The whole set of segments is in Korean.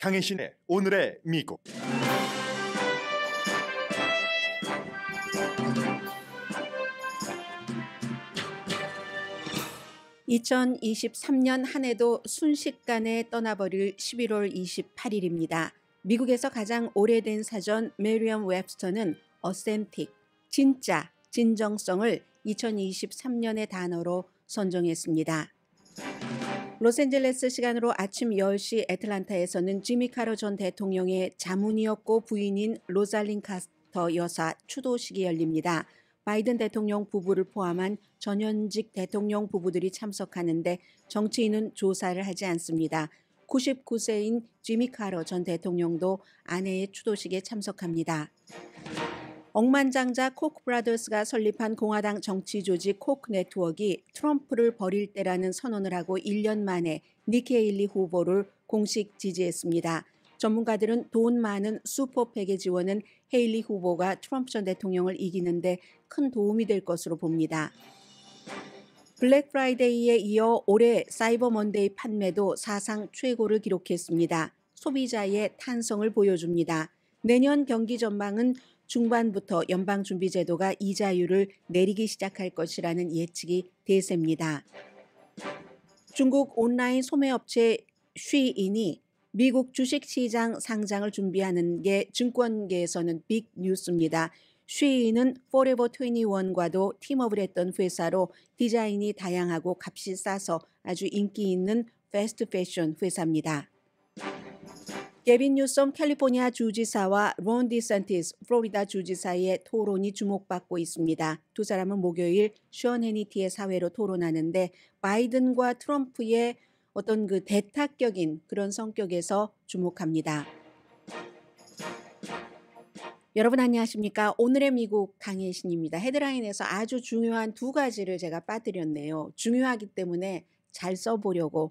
강혜신의 오늘의 미국. 2023년 한 해도 순식간에 떠나버릴 11월 28일입니다. 미국에서 가장 오래된 사전 메리엄 웹스터는 어센틱, 진짜, 진정성을 2023년의 단어로 선정했습니다. 로스앤젤레스 시간으로 아침 10시 애틀란타에서는 지미 카터 전 대통령의 자문이었고 부인인 로잘린 카스터 여사 추도식이 열립니다. 바이든 대통령 부부를 포함한 전현직 대통령 부부들이 참석하는데 정치인은 조사를 하지 않습니다. 99세인 지미 카터 전 대통령도 아내의 추도식에 참석합니다. 억만장자 코크 브라더스가 설립한 공화당 정치 조직 코크 네트워크가 트럼프를 버릴 때라는 선언을 하고 1년 만에 니키 헤일리 후보를 공식 지지했습니다. 전문가들은 돈 많은 슈퍼팩의 지원은 헤일리 후보가 트럼프 전 대통령을 이기는데 큰 도움이 될 것으로 봅니다. 블랙 프라이데이에 이어 올해 사이버 먼데이 판매도 사상 최고를 기록했습니다. 소비자의 탄성을 보여줍니다. 내년 경기 전망은 중반부터 연방준비제도가 이자율을 내리기 시작할 것이라는 예측이 대세입니다. 중국 온라인 소매업체 쉬인이 미국 주식시장 상장을 준비하는 게 증권계에서는 빅 뉴스입니다. 쉬인은 포레버 21과도 팀업을 했던 회사로 디자인이 다양하고 값이 싸서 아주 인기 있는 패스트 패션 회사입니다. 게빈 뉴섬 캘리포니아 주지사와 론 디샌티스 플로리다 주지사의 토론이 주목받고 있습니다. 두 사람은 목요일 션 해니티의 사회로 토론하는데 바이든과 트럼프의 어떤 그 대타격인 그런 성격에서 주목합니다. 여러분 안녕하십니까? 오늘의 미국 강혜신입니다. 헤드라인에서 아주 중요한 두 가지를 제가 빠뜨렸네요. 중요하기 때문에 잘 써보려고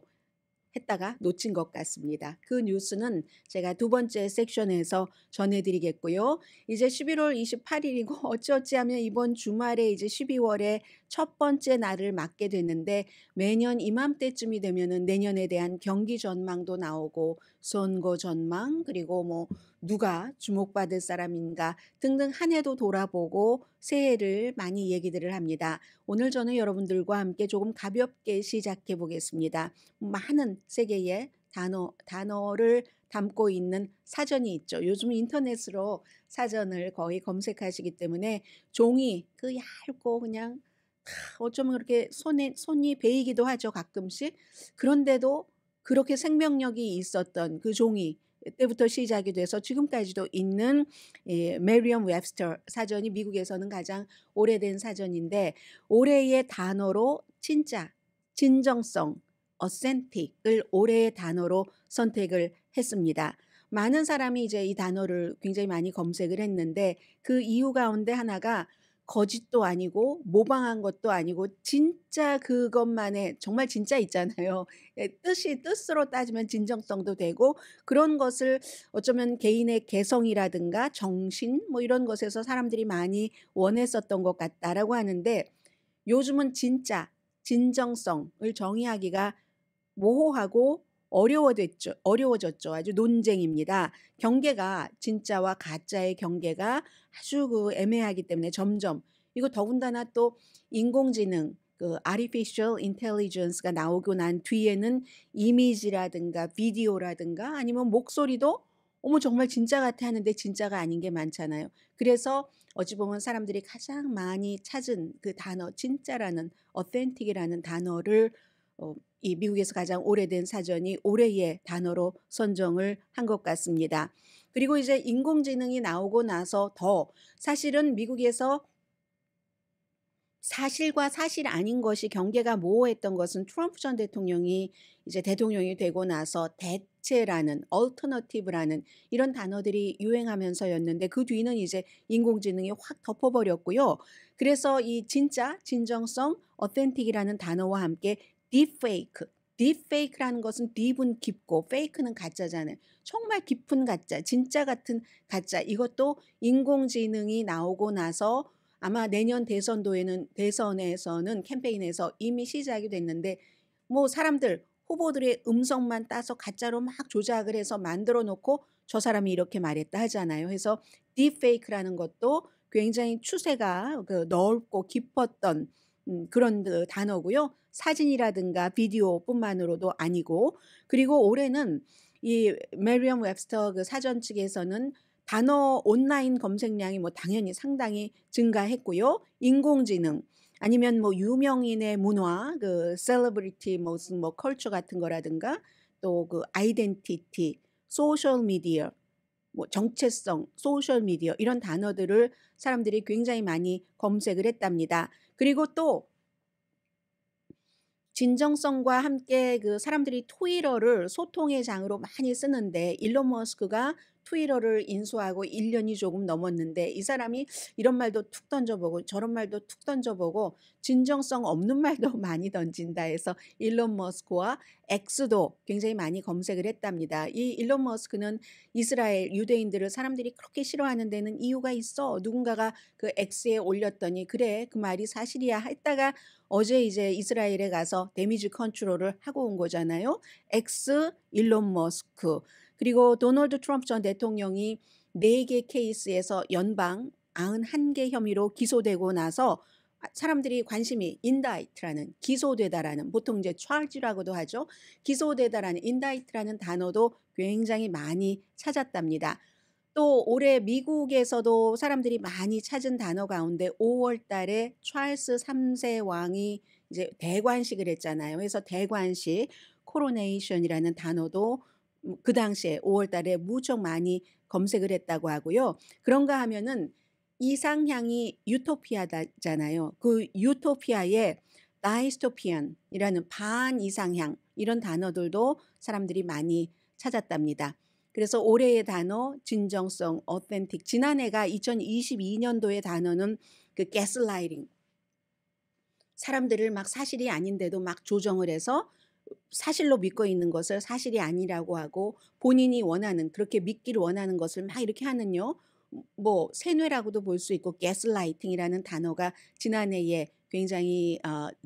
했다가 놓친 것 같습니다. 그 뉴스는 제가 두 번째 섹션에서 전해드리겠고요. 이제 11월 28일이고 어찌어찌하면 이번 주말에 이제 12월의 첫 번째 날을 맞게 됐는데 매년 이맘때쯤이 되면은 내년에 대한 경기 전망도 나오고 선거 전망 그리고 뭐 누가 주목받을 사람인가 등등 한 해도 돌아보고 새해를 많이 얘기들을 합니다. 오늘 저는 여러분들과 함께 조금 가볍게 시작해 보겠습니다. 많은 세계의 단어를 담고 있는 사전이 있죠. 요즘 인터넷으로 사전을 거의 검색하시기 때문에 종이 그 얇고 그냥 어쩌면 그렇게 손이 베이기도 하죠. 가끔씩. 그런데도 그렇게 생명력이 있었던 그 종이 때부터 시작이 돼서 지금까지도 있는 메리엄 웹스터 사전이 미국에서는 가장 오래된 사전인데 올해의 단어로 진짜, 진정성, authentic을 올해의 단어로 선택을 했습니다. 많은 사람이 이제 이 단어를 굉장히 많이 검색을 했는데 그 이유 가운데 하나가 거짓도 아니고 모방한 것도 아니고 진짜 그것만의 정말 진짜 있잖아요. 뜻으로 따지면 진정성도 되고 그런 것을 어쩌면 개인의 개성이라든가 정신 뭐 이런 것에서 사람들이 많이 원했었던 것 같다라고 하는데 요즘은 진짜 진정성을 정의하기가 모호하고 어려워졌죠. 아주 논쟁입니다. 경계가 진짜와 가짜의 경계가 아주 그 애매하기 때문에 점점 이거 더군다나 또 인공지능 그 artificial intelligence가 나오고 난 뒤에는 이미지라든가 비디오라든가 아니면 목소리도 어머 정말 진짜 같아 하는데 진짜가 아닌 게 많잖아요. 그래서 어찌 보면 사람들이 가장 많이 찾은 그 단어 진짜라는 authentic이라는 단어를 이 미국에서 가장 오래된 사전이 올해의 단어로 선정을 한 것 같습니다. 그리고 이제 인공지능이 나오고 나서 더 사실은 미국에서 사실과 사실 아닌 것이 경계가 모호했던 것은 트럼프 전 대통령이 이제 대통령이 되고 나서 대체라는 alternative라는 이런 단어들이 유행하면서였는데 그 뒤는 이제 인공지능이 확 덮어버렸고요. 그래서 이 진짜, 진정성, authentic이라는 단어와 함께 딥페이크라는 것은 딥은 깊고 페이크는 가짜잖아요. 정말 깊은 가짜, 진짜 같은 가짜. 이것도 인공지능이 나오고 나서 아마 내년 대선에서는 캠페인에서 이미 시작이 됐는데 뭐 사람들 후보들의 음성만 따서 가짜로 막 조작을 해서 만들어 놓고 저 사람이 이렇게 말했다 하잖아요. 그래서 딥페이크라는 것도 굉장히 추세가 넓고 깊었던 그런 단어고요. 사진이라든가 비디오뿐만으로도 아니고, 그리고 올해는 이 메리엄 웹스터 그 사전 측에서는 단어 온라인 검색량이 뭐 당연히 상당히 증가했고요. 인공지능 아니면 뭐 유명인의 문화, 그 셀러브리티 무슨 뭐 컬처 같은 거라든가 또 그 아이덴티티, 소셜 미디어, 뭐 정체성, 소셜 미디어 이런 단어들을 사람들이 굉장히 많이 검색을 했답니다. 그리고 또 진정성과 함께 그 사람들이 트위터를 소통의 장으로 많이 쓰는데, 일론 머스크가 트위터를 인수하고 1년이 조금 넘었는데 이 사람이 이런 말도 툭 던져보고 저런 말도 툭 던져보고 진정성 없는 말도 많이 던진다 해서 일론 머스크와 X도 굉장히 많이 검색을 했답니다. 이 일론 머스크는 이스라엘 유대인들을 사람들이 그렇게 싫어하는 데는 이유가 있어. 누군가가 그 X에 올렸더니 그래 그 말이 사실이야 했다가 어제 이제 이스라엘에 가서 데미지 컨트롤을 하고 온 거잖아요. X 일론 머스크. 그리고 도널드 트럼프 전 대통령이 4개 케이스에서 연방 91개 혐의로 기소되고 나서 사람들이 관심이 인다이트라는 기소되다라는, 보통 이제 charge라고도 하죠. 기소되다라는 인다이트라는 단어도 굉장히 많이 찾았답니다. 또 올해 미국에서도 사람들이 많이 찾은 단어 가운데 5월 달에 찰스 3세 왕이 이제 대관식을 했잖아요. 그래서 대관식 코로네이션이라는 단어도 그 당시에 5월 달에 무척 많이 검색을 했다고 하고요. 그런가 하면은 이상향이 유토피아잖아요. 그 유토피아에 다이스토피안이라는 반이상향 이런 단어들도 사람들이 많이 찾았답니다. 그래서 올해의 단어 진정성, 어센틱. 지난해가 2022년도의 단어는 그 가스라이팅. 사람들을 막 사실이 아닌데도 막 조정을 해서 사실로 믿고 있는 것을 사실이 아니라고 하고 본인이 원하는, 그렇게 믿기를 원하는 것을 막 이렇게 하는요. 뭐 세뇌라고도 볼 수 있고 가스라이팅이라는 단어가 지난해에 굉장히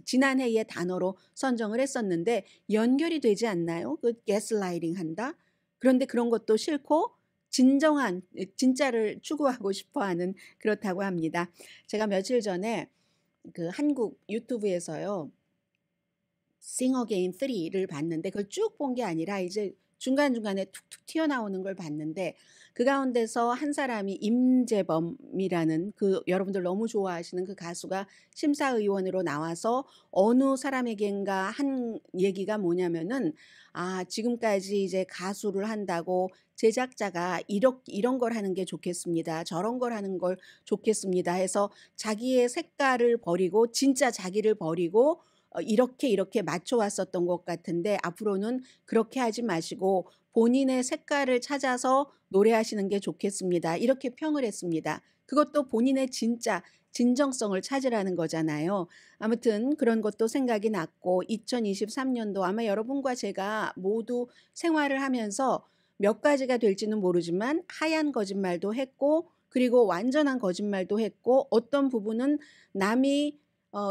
지난해의 단어로 선정을 했었는데 연결이 되지 않나요? 그 가스라이팅 한다. 그런데 그런 것도 싫고 진정한 진짜를 추구하고 싶어하는 그렇다고 합니다. 제가 며칠 전에 그 한국 유튜브에서요. Sing Again 3를 봤는데 그걸 쭉 본 게 아니라 이제 중간중간에 툭툭 튀어나오는 걸 봤는데 그 가운데서 한 사람이 임재범이라는 그 여러분들 너무 좋아하시는 그 가수가 심사위원으로 나와서 어느 사람에겐가 한 얘기가 뭐냐면은 지금까지 이제 가수를 한다고 제작자가 이런 걸 하는 게 좋겠습니다. 저런 걸 하는 걸 좋겠습니다 해서 자기의 색깔을 버리고 진짜 자기를 버리고 이렇게 맞춰왔었던 것 같은데 앞으로는 그렇게 하지 마시고 본인의 색깔을 찾아서 노래하시는 게 좋겠습니다. 이렇게 평을 했습니다. 그것도 본인의 진짜 진정성을 찾으라는 거잖아요. 아무튼 그런 것도 생각이 났고 2023년도 아마 여러분과 제가 모두 생활을 하면서 몇 가지가 될지는 모르지만 하얀 거짓말도 했고 그리고 완전한 거짓말도 했고 어떤 부분은 남이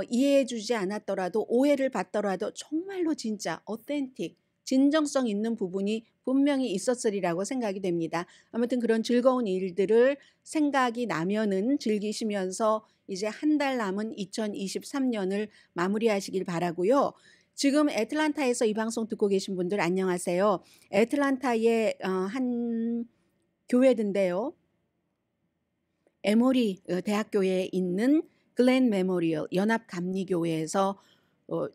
이해해 주지 않았더라도 오해를 받더라도 정말로 진짜 어센틱 진정성 있는 부분이 분명히 있었으리라고 생각이 됩니다. 아무튼 그런 즐거운 일들을 생각이 나면은 즐기시면서 이제 한 달 남은 2023년을 마무리하시길 바라고요. 지금 애틀란타에서 이 방송 듣고 계신 분들 안녕하세요. 애틀란타의 한 교회인데요. 에모리 대학교에 있는 글렌 메모리얼 연합감리교회에서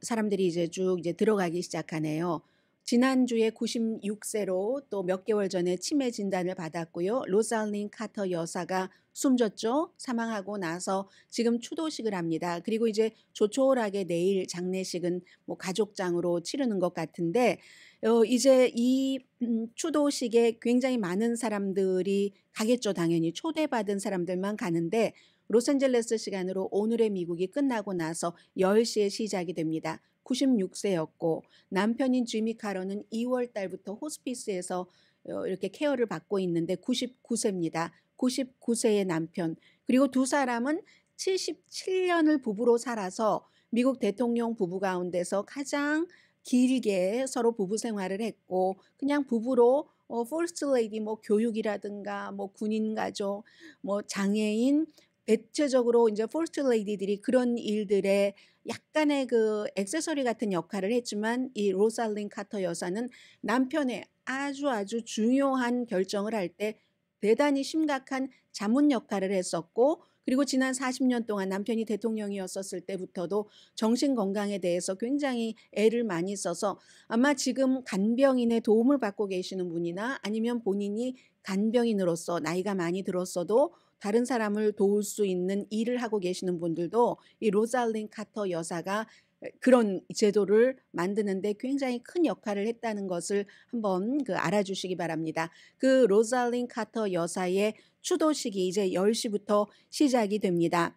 사람들이 이제 쭉 이제 들어가기 시작하네요. 지난주에 96세로 또 몇 개월 전에 치매 진단을 받았고요. 로살린 카터 여사가 숨졌죠. 사망하고 나서 지금 추도식을 합니다. 그리고 이제 조촐하게 내일 장례식은 뭐 가족장으로 치르는 것 같은데 이제 이 추도식에 굉장히 많은 사람들이 가겠죠. 당연히 초대받은 사람들만 가는데 로스앤젤레스 시간으로 오늘의 미국이 끝나고 나서 10시에 시작이 됩니다. 96세였고 남편인 지미 카러는 2월 달부터 호스피스에서 이렇게 케어를 받고 있는데 99세입니다. 99세의 남편. 그리고 두 사람은 77년을 부부로 살아서 미국 대통령 부부 가운데서 가장 길게 서로 부부 생활을 했고 그냥 부부로 퍼스트 레이디 뭐 교육이라든가 뭐 군인 가족 뭐 장애인 대체적으로 이제 퍼스트 레이디들이 그런 일들에 약간의 그 액세서리 같은 역할을 했지만 이 로살린 카터 여사는 남편의 아주 중요한 결정을 할 때 대단히 심각한 자문 역할을 했었고 그리고 지난 40년 동안 남편이 대통령이었었을 때부터도 정신 건강에 대해서 굉장히 애를 많이 써서 아마 지금 간병인의 도움을 받고 계시는 분이나 아니면 본인이 간병인으로서 나이가 많이 들었어도 다른 사람을 도울 수 있는 일을 하고 계시는 분들도 이 로살린 카터 여사가 그런 제도를 만드는데 굉장히 큰 역할을 했다는 것을 한번 알아주시기 바랍니다. 그 로살린 카터 여사의 추도식이 이제 10시부터 시작이 됩니다.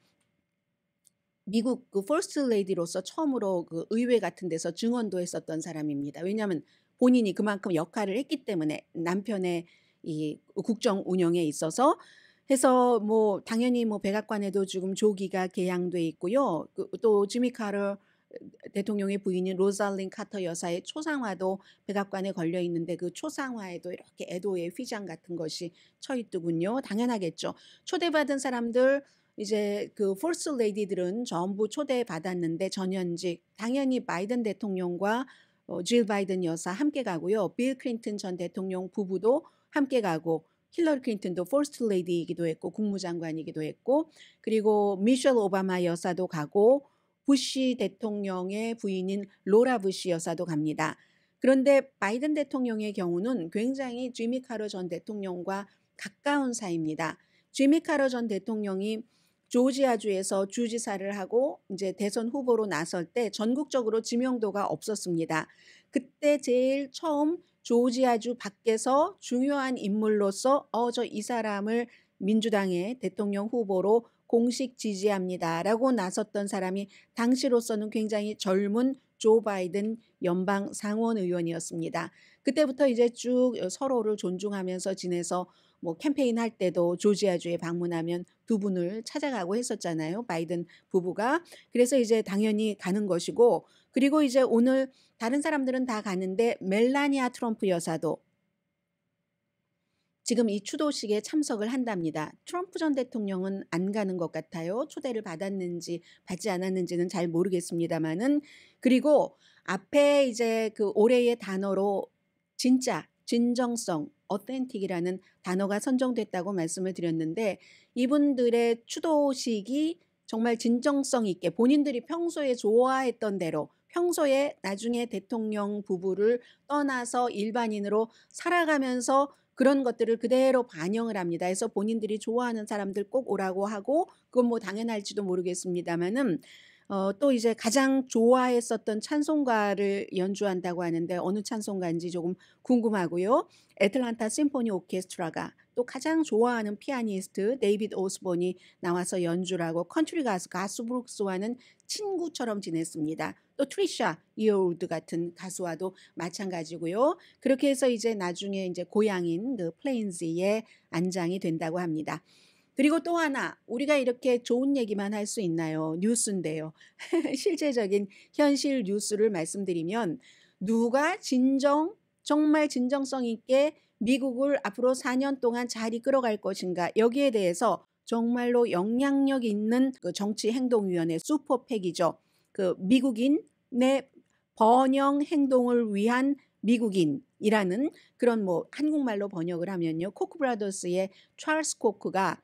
미국 그 퍼스트 레이디로서 처음으로 그 의회 같은 데서 증언도 했었던 사람입니다. 왜냐하면 본인이 그만큼 역할을 했기 때문에 남편의 이 국정 운영에 있어서 해서 뭐 당연히 뭐 백악관에도 지금 조기가 개양돼 있고요. 또 지미 카터 대통령의 부인인 로살린 카터 여사의 초상화도 백악관에 걸려 있는데 그 초상화에도 이렇게 애도의 휘장 같은 것이 쳐 있더군요. 당연하겠죠. 초대받은 사람들 이제 그 퍼스트 레이디들은 전부 초대받았는데 전현직 당연히 바이든 대통령과 질 바이든 여사 함께 가고요. 빌 클린턴 전 대통령 부부도 함께 가고 힐러리 클린턴도 퍼스트 레이디이기도 했고 국무장관이기도 했고 그리고 미셸 오바마 여사도 가고 부시 대통령의 부인인 로라 부시 여사도 갑니다. 그런데 바이든 대통령의 경우는 굉장히 지미 카터 전 대통령과 가까운 사이입니다. 지미 카터 전 대통령이 조지아주에서 주지사를 하고 이제 대선 후보로 나설 때 전국적으로 지명도가 없었습니다. 그때 제일 처음 조지아주 밖에서 중요한 인물로서 저 이 사람을 민주당의 대통령 후보로 공식 지지합니다라고 나섰던 사람이 당시로서는 굉장히 젊은 조 바이든 연방 상원 의원이었습니다. 그때부터 이제 쭉 서로를 존중하면서 지내서 뭐 캠페인 할 때도 조지아주에 방문하면 두 분을 찾아가고 했었잖아요. 바이든 부부가. 그래서 이제 당연히 가는 것이고 그리고 이제 오늘 다른 사람들은 다 가는데 멜라니아 트럼프 여사도 지금 이 추도식에 참석을 한답니다. 트럼프 전 대통령은 안 가는 것 같아요. 초대를 받았는지 받지 않았는지는 잘 모르겠습니다만은 그리고 앞에 이제 그 올해의 단어로 진짜, 진정성, 어센틱이라는 단어가 선정됐다고 말씀을 드렸는데 이분들의 추도식이 정말 진정성 있게 본인들이 평소에 좋아했던 대로 평소에 나중에 대통령 부부를 떠나서 일반인으로 살아가면서 그런 것들을 그대로 반영을 합니다. 그래서 본인들이 좋아하는 사람들 꼭 오라고 하고 그건 뭐 당연할지도 모르겠습니다만은 또 이제 가장 좋아했었던 찬송가를 연주한다고 하는데 어느 찬송가인지 조금 궁금하고요. 애틀란타 심포니 오케스트라가 또 가장 좋아하는 피아니스트 데이비드 오스본이 나와서 연주를 하고 컨트리 가수 브룩스와는 친구처럼 지냈습니다. 또 트리샤 이어울드 같은 가수와도 마찬가지고요. 그렇게 해서 이제 나중에 이제 고향인 그 플레인즈에 안장이 된다고 합니다. 그리고 또 하나 우리가 이렇게 좋은 얘기만 할 수 있나요? 뉴스인데요. 실제적인 현실 뉴스를 말씀드리면 누가 정말 진정성 있게 미국을 앞으로 4년 동안 잘 이끌어갈 것인가 여기에 대해서 정말로 영향력 있는 그 정치행동위원회 슈퍼팩이죠. 그 미국인의 번영 행동을 위한 미국인이라는 그런 뭐 한국말로 번역을 하면요. 코크 브라더스의 찰스 코크가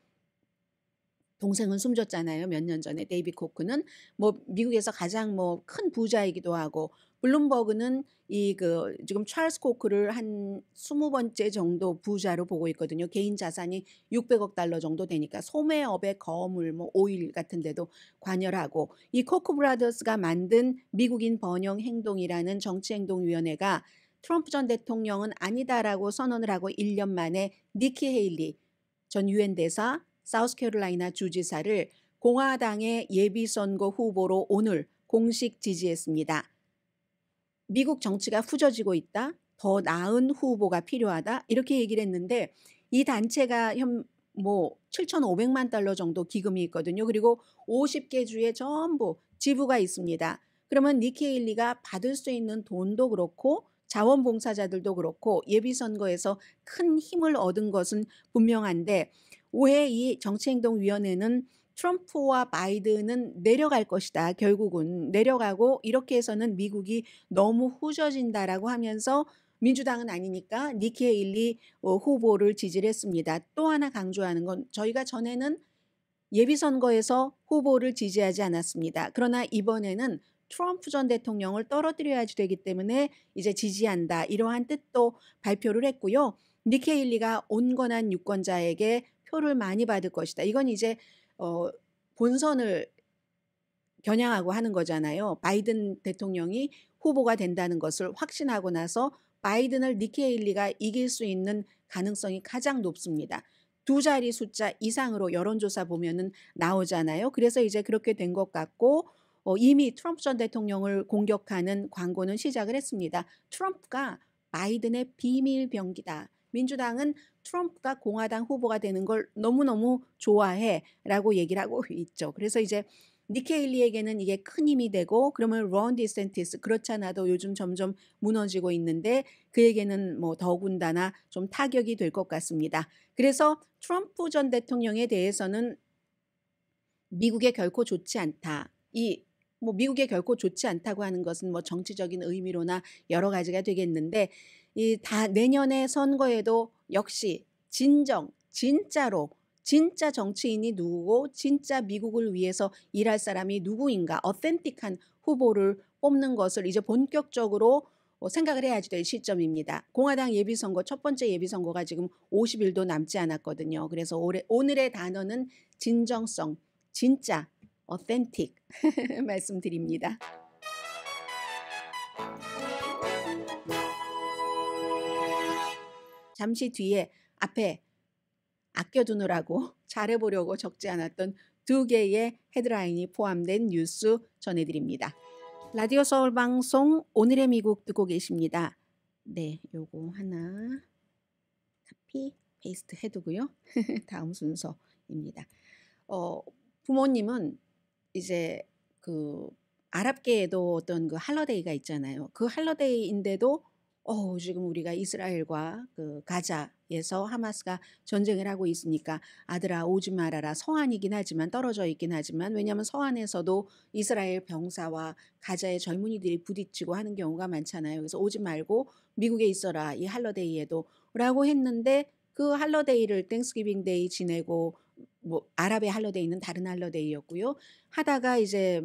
동생은 숨졌잖아요. 몇 년 전에 데이비드 코크는 뭐 미국에서 가장 뭐 큰 부자이기도 하고 블룸버그는 지금 찰스 코크를 한 20번째 정도 부자로 보고 있거든요. 개인 자산이 600억 달러 정도 되니까 소매업의 거물 뭐 오일 같은 데도 관여하고 이 코크 브라더스가 만든 미국인 번영 행동이라는 정치행동위원회가 트럼프 전 대통령은 아니다라고 선언을 하고 1년 만에 니키 헤일리 전 유엔 대사 사우스캐롤라이나 주지사를 공화당의 예비선거 후보로 오늘 공식 지지했습니다. 미국 정치가 후져지고 있다. 더 나은 후보가 필요하다. 이렇게 얘기를 했는데 이 단체가 뭐 7,500만 달러 정도 기금이 있거든요. 그리고 50개 주에 전부 지부가 있습니다. 그러면 니키 헤일리가 받을 수 있는 돈도 그렇고 자원봉사자들도 그렇고 예비선거에서 큰 힘을 얻은 것은 분명한데 올해 이 정치행동위원회는 트럼프와 바이든은 내려갈 것이다. 결국은 내려가고 이렇게 해서는 미국이 너무 후져진다라고 하면서 민주당은 아니니까 니키 헤일리 후보를 지지를 했습니다. 또 하나 강조하는 건 저희가 전에는 예비선거에서 후보를 지지하지 않았습니다. 그러나 이번에는 트럼프 전 대통령을 떨어뜨려야지 되기 때문에 이제 지지한다. 이러한 뜻도 발표를 했고요. 니키 헤일리가 온건한 유권자에게 표를 많이 받을 것이다. 이건 이제 본선을 겨냥하고 하는 거잖아요. 바이든 대통령이 후보가 된다는 것을 확신하고 나서 바이든을 니키 헤일리가 이길 수 있는 가능성이 가장 높습니다. 두 자리 숫자 이상으로 여론조사 보면은 나오잖아요. 그래서 이제 그렇게 된 것 같고 이미 트럼프 전 대통령을 공격하는 광고는 시작을 했습니다. 트럼프가 바이든의 비밀 병기다. 민주당은 트럼프가 공화당 후보가 되는 걸 너무너무 좋아해라고 얘기를 하고 있죠. 그래서 이제 니키 헤일리에게는 이게 큰 힘이 되고 그러면 론 디센티스 그렇지 않아도 요즘 점점 무너지고 있는데 그에게는 뭐 더군다나 좀 타격이 될 것 같습니다. 그래서 트럼프 전 대통령에 대해서는 미국에 결코 좋지 않다. 뭐 미국에 결코 좋지 않다고 하는 것은 뭐 정치적인 의미로나 여러 가지가 되겠는데 다 내년의 선거에도 역시 진짜로 진짜 정치인이 누구고 진짜 미국을 위해서 일할 사람이 누구인가 어센틱한 후보를 뽑는 것을 이제 본격적으로 생각을 해야지 될 시점입니다. 공화당 예비선거 첫 번째 예비선거가 지금 50일도 남지 않았거든요. 그래서 오늘의 단어는 진정성, 진짜, authentic 말씀드립니다. 잠시 뒤에 앞에 아껴두느라고 잘해보려고 적지 않았던 두 개의 헤드라인이 포함된 뉴스 전해드립니다. 라디오 서울 방송 오늘의 미국 듣고 계십니다. 네, 요거 하나 카피 페이스트 해두고요. 다음 순서입니다. 부모님은 이제 그 아랍계에도 어떤 그 할러데이가 있잖아요. 그 할러데이인데도 지금 우리가 이스라엘과 그 가자에서 하마스가 전쟁을 하고 있으니까 아들아 오지 말아라. 서안이긴 하지만 떨어져 있긴 하지만 왜냐하면 서안에서도 이스라엘 병사와 가자의 젊은이들이 부딪히고 하는 경우가 많잖아요. 그래서 오지 말고 미국에 있어라. 이 할러데이에도 라고 했는데 그 할러데이를 땡스기빙 데이 지내고 뭐 아랍의 할러데이는 다른 할러데이였고요. 하다가 이제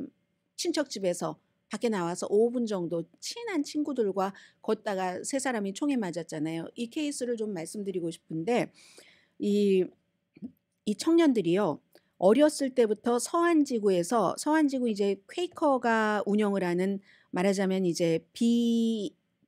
친척집에서 밖에 나와서 5분 정도 친한 친구들과 걷다가 세 사람이 총에 맞았잖아요. 이 케이스를 좀 말씀드리고 싶은데 이 청년들이요. 어렸을 때부터 서안지구 이제 퀘이커가 운영을 하는 말하자면 이제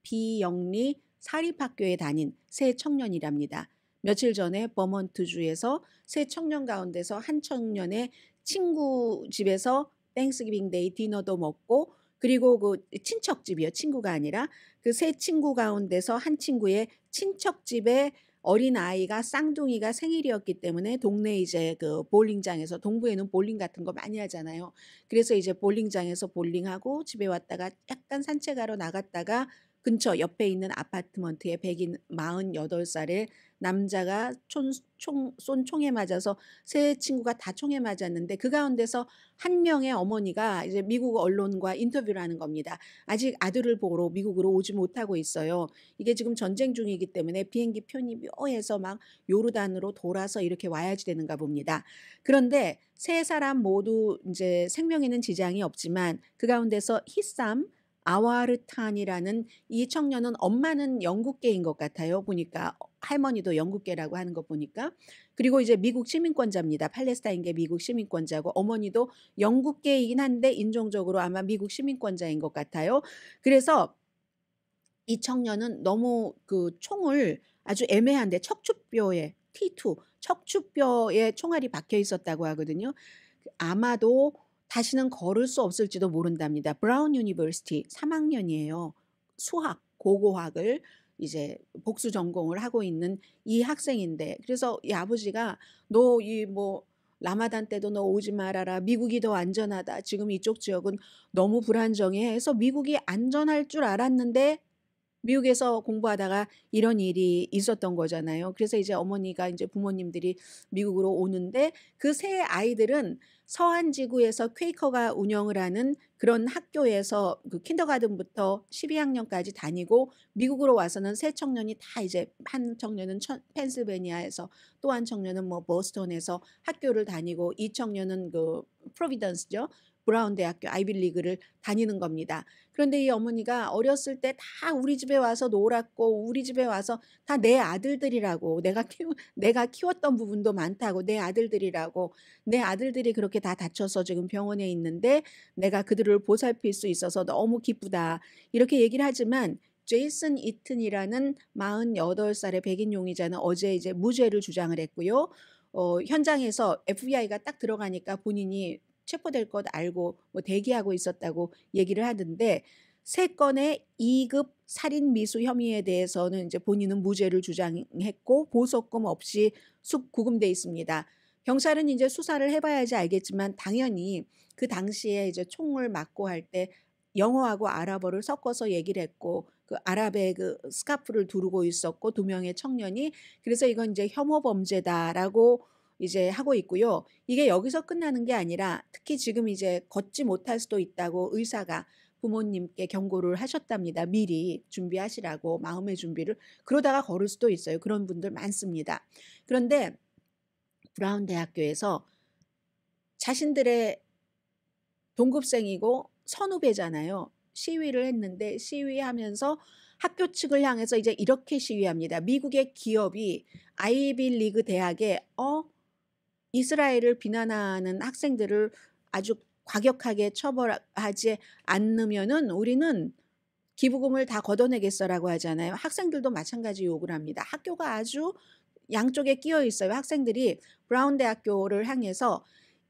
비영리 사립학교에 다닌 새 청년이랍니다. 며칠 전에 버먼트주에서 새 청년 가운데서 한 청년의 친구 집에서 땡스기빙 데이 디너도 먹고 그리고 그 친척집이요. 친구가 아니라 그 세 친구 가운데서 한 친구의 친척집에 어린아이가 쌍둥이가 생일이었기 때문에 동네 이제 그 볼링장에서 동부에는 볼링 같은 거 많이 하잖아요. 그래서 이제 볼링장에서 볼링하고 집에 왔다가 약간 산책하러 나갔다가 근처 옆에 있는 아파트먼트에 백인 48살의 남자가 쏜 총에 맞아서 세 친구가 다 총에 맞았는데 그 가운데서 한 명의 어머니가 이제 미국 언론과 인터뷰를 하는 겁니다. 아직 아들을 보러 미국으로 오지 못하고 있어요. 이게 지금 전쟁 중이기 때문에 비행기 편이 묘해서 막 요르단으로 돌아서 이렇게 와야지 되는가 봅니다. 그런데 세 사람 모두 이제 생명에는 지장이 없지만 그 가운데서 히삼 아와르탄이라는 이 청년은 엄마는 영국계인 것 같아요. 보니까 할머니도 영국계라고 하는 거 보니까. 그리고 이제 미국 시민권자입니다. 팔레스타인계 미국 시민권자고 어머니도 영국계이긴 한데 인종적으로 아마 미국 시민권자인 것 같아요. 그래서 이 청년은 너무 그 총을 아주 애매한데 척추뼈에 T2 척추뼈에 총알이 박혀 있었다고 하거든요. 아마도 다시는 걸을 수 없을지도 모른답니다. 브라운 유니버시티 3학년이에요. 수학, 고고학을 이제 복수 전공을 하고 있는 이 학생인데 그래서 이 아버지가 너 이 뭐 라마단 때도 너 오지 말아라. 미국이 더 안전하다. 지금 이쪽 지역은 너무 불안정해. 해서 미국이 안전할 줄 알았는데 미국에서 공부하다가 이런 일이 있었던 거잖아요. 그래서 이제 어머니가 이제 부모님들이 미국으로 오는데 그 세 아이들은 서한 지구에서 퀘이커가 운영을 하는 그런 학교에서 그 킨더가든부터 12학년까지 다니고 미국으로 와서는 세 청년이 다 이제 한 청년은 펜실베니아에서 또 한 청년은 뭐 보스턴에서 학교를 다니고 이 청년은 그 프로비던스죠. 브라운 대학교 아이비리그를 다니는 겁니다. 그런데 이 어머니가 어렸을 때 다 우리 집에 와서 놀았고 우리 집에 와서 다 내 아들들이라고 내가 키웠던 부분도 많다고 내 아들들이라고 내 아들들이 그렇게 다 다쳐서 지금 병원에 있는데 내가 그들을 보살필 수 있어서 너무 기쁘다. 이렇게 얘기를 하지만 제이슨 이튼이라는 48살의 백인 용의자는 어제 이제 무죄를 주장을 했고요. 현장에서 FBI가 딱 들어가니까 본인이 체포될 것 알고 뭐 대기하고 있었다고 얘기를 하던데 세 건의 2급 살인 미수 혐의에 대해서는 이제 본인은 무죄를 주장했고 보석금 없이 구금돼 있습니다. 경찰은 이제 수사를 해봐야지 알겠지만 당연히 그 당시에 이제 총을 맞고 할 때 영어하고 아랍어를 섞어서 얘기를 했고 그 아랍의 그 스카프를 두르고 있었고 두 명의 청년이 그래서 이건 이제 혐오 범죄다라고 이제 하고 있고요. 이게 여기서 끝나는 게 아니라 특히 지금 이제 걷지 못할 수도 있다고 의사가 부모님께 경고를 하셨답니다. 미리 준비하시라고 마음의 준비를. 그러다가 걸을 수도 있어요. 그런 분들 많습니다. 그런데 브라운 대학교에서 자신들의 동급생이고 선후배잖아요. 시위를 했는데 시위하면서 학교 측을 향해서 이제 이렇게 시위합니다. 미국의 기업이 아이비리그 대학에 이스라엘을 비난하는 학생들을 아주 과격하게 처벌하지 않으면은 우리는 기부금을 다 걷어내겠어라고 하잖아요. 학생들도 마찬가지 요구를 합니다. 학교가 아주 양쪽에 끼어 있어요. 학생들이 브라운 대학교를 향해서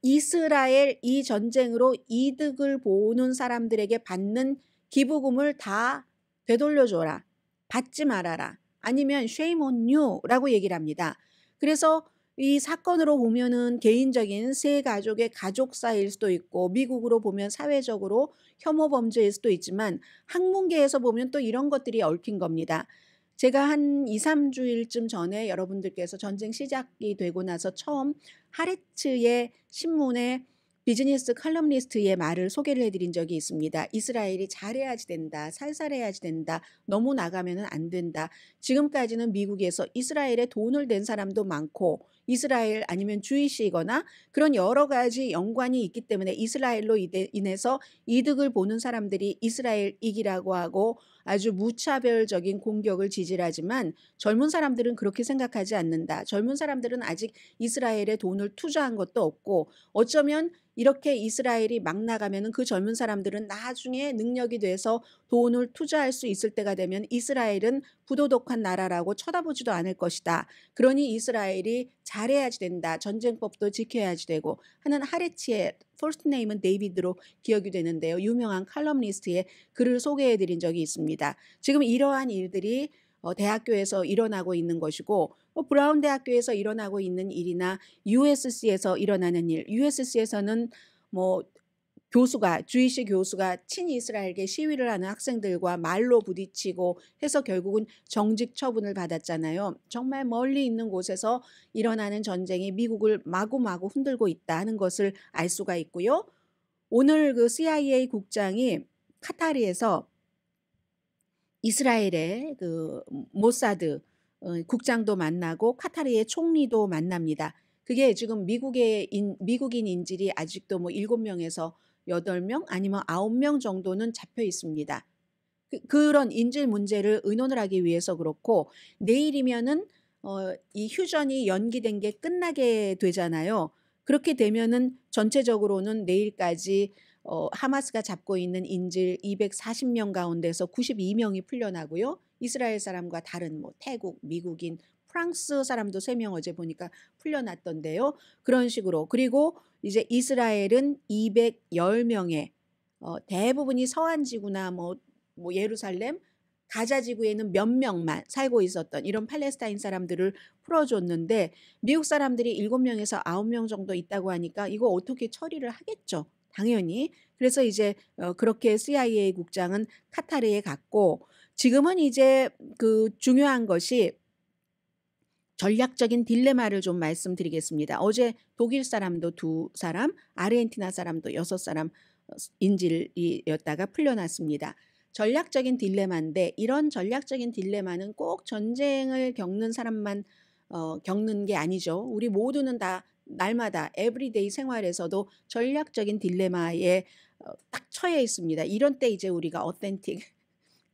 이스라엘 이 전쟁으로 이득을 보는 사람들에게 받는 기부금을 다 되돌려줘라. 받지 말아라. 아니면 shame on you라고 얘기를 합니다. 그래서 이 사건으로 보면은 개인적인 세 가족의 가족사일 수도 있고 미국으로 보면 사회적으로 혐오 범죄일 수도 있지만 학문계에서 보면 또 이런 것들이 얽힌 겁니다. 제가 한 2, 3주일쯤 전에 여러분들께서 전쟁 시작이 되고 나서 처음 하레츠의 신문에 비즈니스 칼럼니스트의 말을 소개를 해드린 적이 있습니다. 이스라엘이 잘해야지 된다. 살살해야지 된다. 너무 나가면 안 된다. 지금까지는 미국에서 이스라엘에 돈을 댄 사람도 많고 이스라엘 아니면 주이시거나 그런 여러 가지 연관이 있기 때문에 이스라엘로 인해서 이득을 보는 사람들이 이스라엘이기라고 하고 아주 무차별적인 공격을 지지하지만 젊은 사람들은 그렇게 생각하지 않는다. 젊은 사람들은 아직 이스라엘에 돈을 투자한 것도 없고 어쩌면 이렇게 이스라엘이 막 나가면은 그 젊은 사람들은 나중에 능력이 돼서 돈을 투자할 수 있을 때가 되면 이스라엘은 부도덕한 나라라고 쳐다보지도 않을 것이다. 그러니 이스라엘이 잘해야지 된다. 전쟁법도 지켜야지 되고 하는 하레치의 퍼스트 네임은 데이비드로 기억이 되는데요. 유명한 칼럼니스트의 글을 소개해 드린 적이 있습니다. 지금 이러한 일들이 대학교에서 일어나고 있는 것이고 브라운 대학교에서 일어나고 있는 일이나 USC에서 일어나는 일, USC에서는 뭐 주이시 교수가 친이스라엘계 시위를 하는 학생들과 말로 부딪히고 해서 결국은 정직 처분을 받았잖아요. 정말 멀리 있는 곳에서 일어나는 전쟁이 미국을 마구마구 흔들고 있다는 것을 알 수가 있고요. 오늘 그 CIA 국장이 카타르에서 이스라엘의 그 모사드 국장도 만나고 카타르의 총리도 만납니다. 그게 지금 미국인 인질이 아직도 뭐 7명에서 8명 아니면 9명 정도는 잡혀 있습니다. 그런 인질 문제를 의논을 하기 위해서 그렇고 내일이면은 이 휴전이 연기된 게 끝나게 되잖아요. 그렇게 되면은 전체적으로는 내일까지 하마스가 잡고 있는 인질 240명 가운데서 92명이 풀려나고요. 이스라엘 사람과 다른 뭐 태국, 미국인, 프랑스 사람도 3명 어제 보니까 풀려났던데요. 그런 식으로. 그리고 이제 이스라엘은 210명의 대부분이 서한 지구나 뭐 예루살렘 가자 지구에는 몇 명만 살고 있었던 이런 팔레스타인 사람들을 풀어줬는데 미국 사람들이 7명에서 9명 정도 있다고 하니까 이거 어떻게 처리를 하겠죠. 당연히. 그래서 이제 그렇게 CIA 국장은 카타르에 갔고 지금은 이제 그 중요한 것이 전략적인 딜레마를 좀 말씀드리겠습니다. 어제 독일 사람도 2사람, 아르헨티나 사람도 6사람 인질이었다가 풀려났습니다. 전략적인 딜레마인데 이런 전략적인 딜레마는 꼭 전쟁을 겪는 사람만 겪는 게 아니죠. 우리 모두는 다 날마다 에브리데이 생활에서도 전략적인 딜레마에 딱 처해 있습니다. 이런 때 이제 우리가 어센틱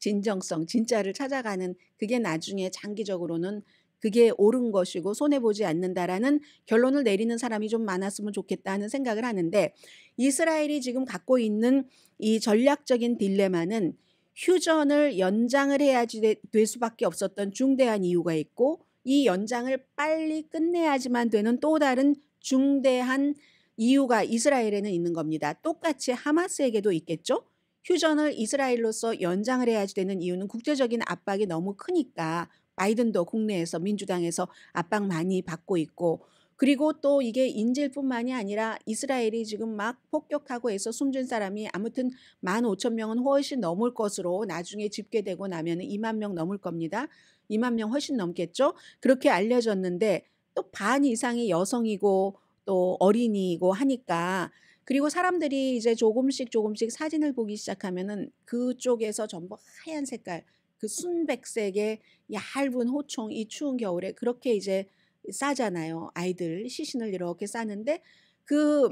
진정성, 진짜를 찾아가는 그게 나중에 장기적으로는 그게 옳은 것이고 손해보지 않는다라는 결론을 내리는 사람이 좀 많았으면 좋겠다 하는 생각을 하는데 이스라엘이 지금 갖고 있는 이 전략적인 딜레마는 휴전을 연장을 해야지 될 수밖에 없었던 중대한 이유가 있고 이 연장을 빨리 끝내야지만 되는 또 다른 중대한 이유가 이스라엘에는 있는 겁니다. 똑같이 하마스에게도 있겠죠. 휴전을 이스라엘로서 연장을 해야지 되는 이유는 국제적인 압박이 너무 크니까 바이든도 국내에서 민주당에서 압박 많이 받고 있고 그리고 또 이게 인질뿐만이 아니라 이스라엘이 지금 막 폭격하고 해서 숨진 사람이 아무튼 15,000명은 훨씬 넘을 것으로 나중에 집계되고 나면 2만 명 넘을 겁니다. 2만 명 훨씬 넘겠죠. 그렇게 알려졌는데 또 반 이상이 여성이고 또 어린이고 하니까 그리고 사람들이 이제 조금씩 사진을 보기 시작하면은 그쪽에서 전부 하얀 색깔 그 순백색의 얇은 호총 이 추운 겨울에 그렇게 이제 싸잖아요. 아이들 시신을 이렇게 싸는데 그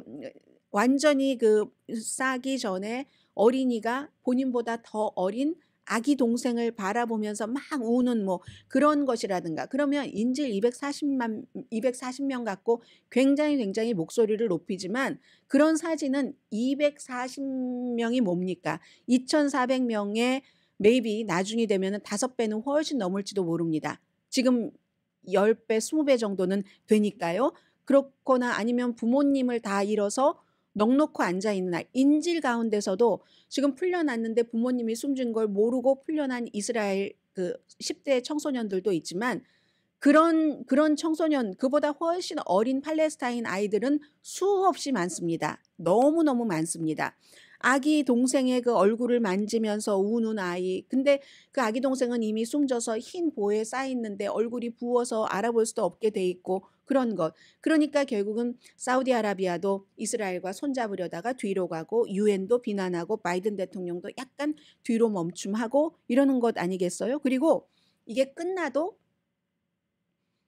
완전히 그 싸기 전에 어린이가 본인보다 더 어린 아기 동생을 바라보면서 막 우는 뭐 그런 것이라든가 그러면 인질 240명 갖고 굉장히 목소리를 높이지만 그런 사진은 240명이 뭡니까? 2,400명의 maybe 나중이 되면은 5배는 훨씬 넘을지도 모릅니다. 지금 10배, 20배 정도는 되니까요. 그렇거나 아니면 부모님을 다 잃어서 넋놓고 앉아 있는 아이, 인질 가운데서도 지금 풀려났는데 부모님이 숨진 걸 모르고 풀려난 이스라엘 그 10대 청소년들도 있지만 그런 청소년 그보다 훨씬 어린 팔레스타인 아이들은 수없이 많습니다. 너무너무 많습니다. 아기 동생의 그 얼굴을 만지면서 우는 아이. 근데 그 아기 동생은 이미 숨져서 흰 보에 쌓여 있는데 얼굴이 부어서 알아볼 수도 없게 돼 있고 그런 것. 그러니까 결국은 사우디아라비아도 이스라엘과 손잡으려다가 뒤로 가고 유엔도 비난하고 바이든 대통령도 약간 뒤로 멈춤하고 이러는 것 아니겠어요? 그리고 이게 끝나도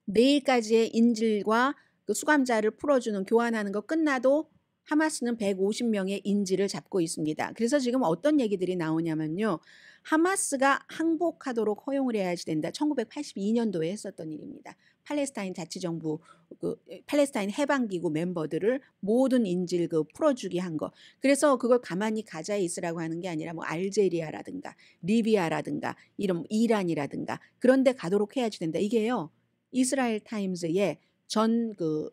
내일까지의 인질과 그 수감자를 풀어주는 교환하는 거 끝나도 하마스는 150명의 인질을 잡고 있습니다. 그래서 지금 어떤 얘기들이 나오냐면요. 하마스가 항복하도록 허용을 해야지 된다. 1982년도에 했었던 일입니다. 팔레스타인 자치정부, 그 팔레스타인 해방기구 멤버들을 모든 인질 그 풀어주기 한 거. 그래서 그걸 가만히 가자에 있으라고 하는 게 아니라 뭐 알제리아라든가 리비아라든가 이런 이란이라든가 그런 데 가도록 해야지 된다. 이게요. 이스라엘 타임즈의 전 그